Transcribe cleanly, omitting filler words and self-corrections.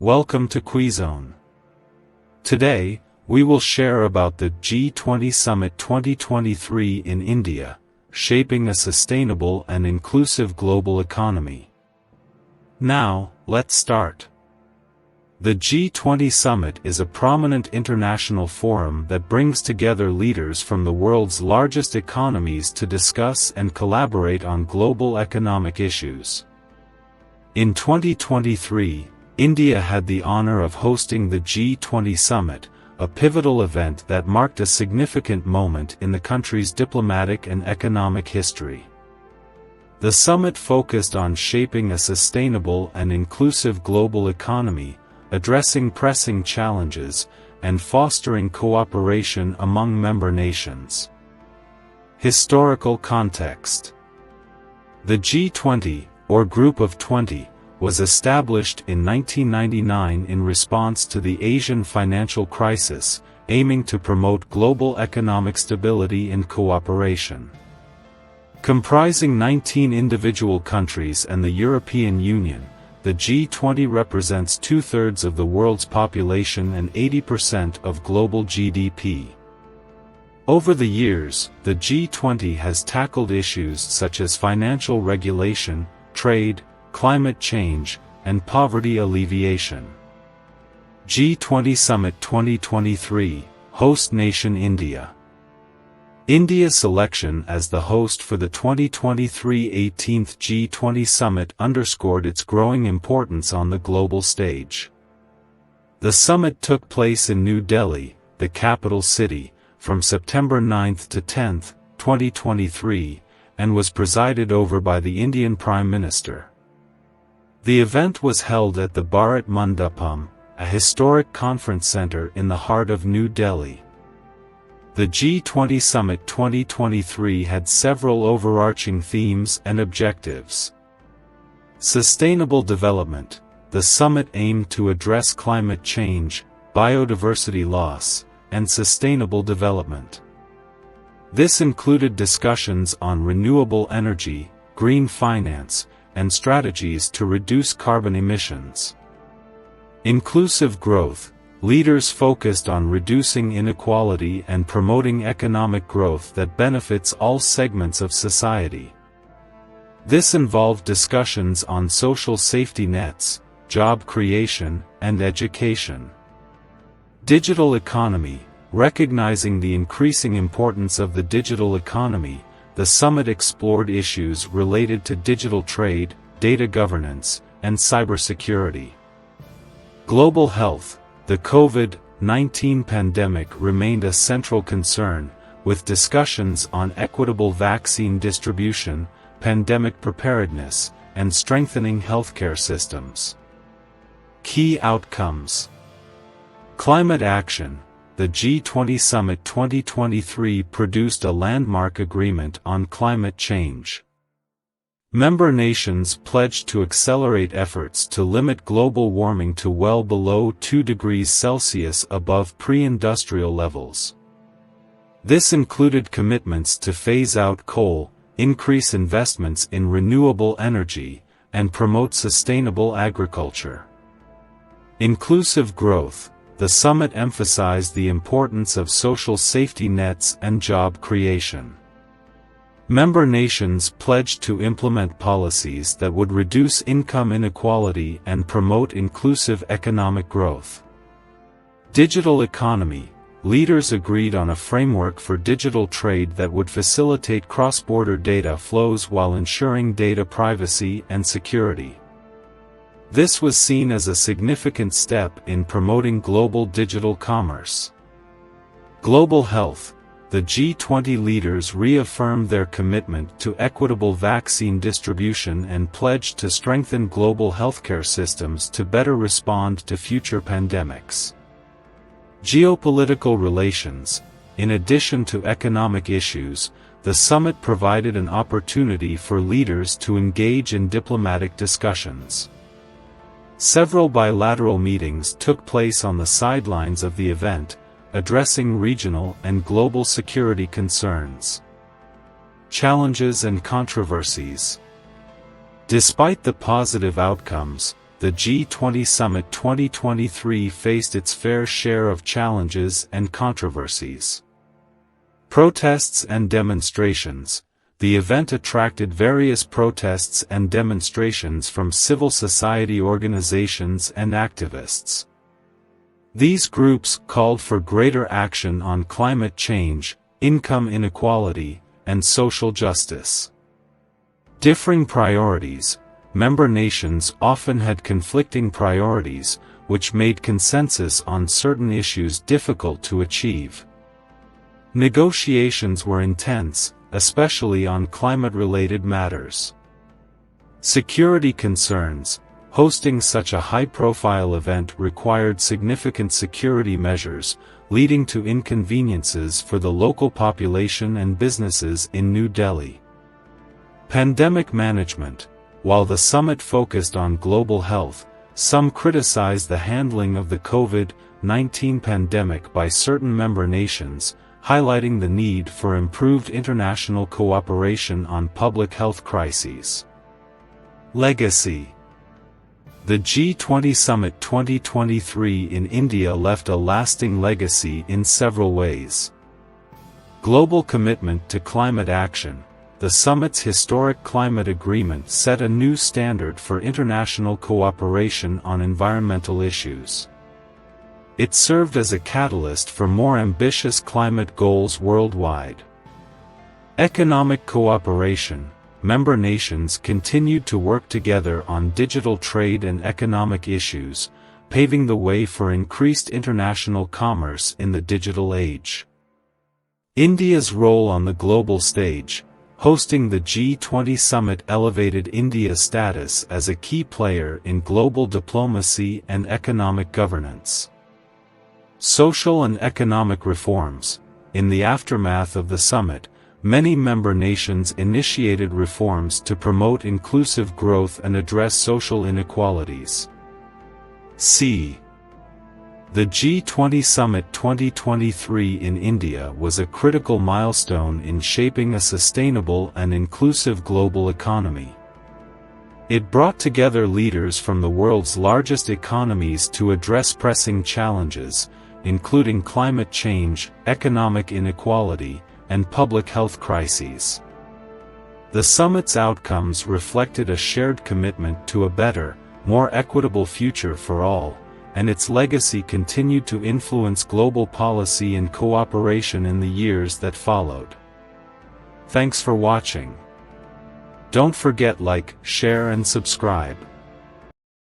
Welcome to QuiZone. Today, we will share about the G20 Summit 2023 in India, shaping a sustainable and inclusive global economy. Now, let's start. The G20 Summit is a prominent international forum that brings together leaders from the world's largest economies to discuss and collaborate on global economic issues. In 2023, India had the honor of hosting the G20 Summit, a pivotal event that marked a significant moment in the country's diplomatic and economic history. The summit focused on shaping a sustainable and inclusive global economy, addressing pressing challenges, and fostering cooperation among member nations. Historical context. The G20, or Group of 20, was established in 1999 in response to the Asian financial crisis, aiming to promote global economic stability and cooperation. Comprising 19 individual countries and the European Union, the G20 represents two-thirds of the world's population and 80% of global GDP. Over the years, the G20 has tackled issues such as financial regulation, trade, climate change, and poverty alleviation. G20 Summit 2023, Host Nation India. India's selection as the host for the 2023 18th G20 Summit underscored its growing importance on the global stage. The summit took place in New Delhi, the capital city, from September 9 to 10, 2023, and was presided over by the Indian Prime Minister. The event was held at the Bharat Mandapam, a historic conference center in the heart of New Delhi. The G20 Summit 2023 had several overarching themes and objectives. Sustainable development. The summit aimed to address climate change, biodiversity loss, and sustainable development. This included discussions on renewable energy, green finance, and strategies to reduce carbon emissions. Inclusive growth. Leaders focused on reducing inequality and promoting economic growth that benefits all segments of society. This involved discussions on social safety nets, job creation, and education. Digital economy. Recognizing the increasing importance of the digital economy, the summit explored issues related to digital trade, data governance, and cybersecurity. Global health. The COVID-19 pandemic remained a central concern, with discussions on equitable vaccine distribution, pandemic preparedness, and strengthening healthcare systems. Key outcomes. Climate action. The G20 Summit 2023 produced a landmark agreement on climate change. Member nations pledged to accelerate efforts to limit global warming to well below 2 degrees Celsius above pre-industrial levels. This included commitments to phase out coal, increase investments in renewable energy, and promote sustainable agriculture. Inclusive growth. The summit emphasized the importance of social safety nets and job creation. Member nations pledged to implement policies that would reduce income inequality and promote inclusive economic growth. Digital economy. Leaders agreed on a framework for digital trade that would facilitate cross-border data flows while ensuring data privacy and security. This was seen as a significant step in promoting global digital commerce. Global health. The G20 leaders reaffirmed their commitment to equitable vaccine distribution and pledged to strengthen global healthcare systems to better respond to future pandemics. Geopolitical relations. In addition to economic issues, the summit provided an opportunity for leaders to engage in diplomatic discussions. Several bilateral meetings took place on the sidelines of the event, addressing regional and global security concerns. Challenges and controversies. Despite the positive outcomes, the G20 Summit 2023 faced its fair share of challenges and controversies. Protests and demonstrations. The event attracted various protests and demonstrations from civil society organizations and activists. These groups called for greater action on climate change, income inequality, and social justice. Differing priorities. Member nations often had conflicting priorities, which made consensus on certain issues difficult to achieve. Negotiations were intense, especially on climate-related matters. Security concerns. Hosting such a high-profile event required significant security measures, leading to inconveniences for the local population and businesses in New Delhi. Pandemic management. While the summit focused on global health, some criticized the handling of the COVID-19 pandemic by certain member nations, highlighting the need for improved international cooperation on public health crises. Legacy. The G20 Summit 2023 in India left a lasting legacy in several ways. Global commitment to climate action. The summit's historic climate agreement set a new standard for international cooperation on environmental issues. It served as a catalyst for more ambitious climate goals worldwide. Economic cooperation. Member nations continued to work together on digital trade and economic issues, paving the way for increased international commerce in the digital age. India's role on the global stage. Hosting the G20 Summit elevated India's status as a key player in global diplomacy and economic governance. Social and economic reforms. In the aftermath of the summit, many member nations initiated reforms to promote inclusive growth and address social inequalities. The G20 Summit 2023 in India was a critical milestone in shaping a sustainable and inclusive global economy. It brought together leaders from the world's largest economies to address pressing challenges, including climate change, economic inequality, and public health crises. The summit's outcomes reflected a shared commitment to a better, more equitable future for all, and its legacy continued to influence global policy and cooperation in the years that followed. Thanks for watching. Don't forget like, share and subscribe.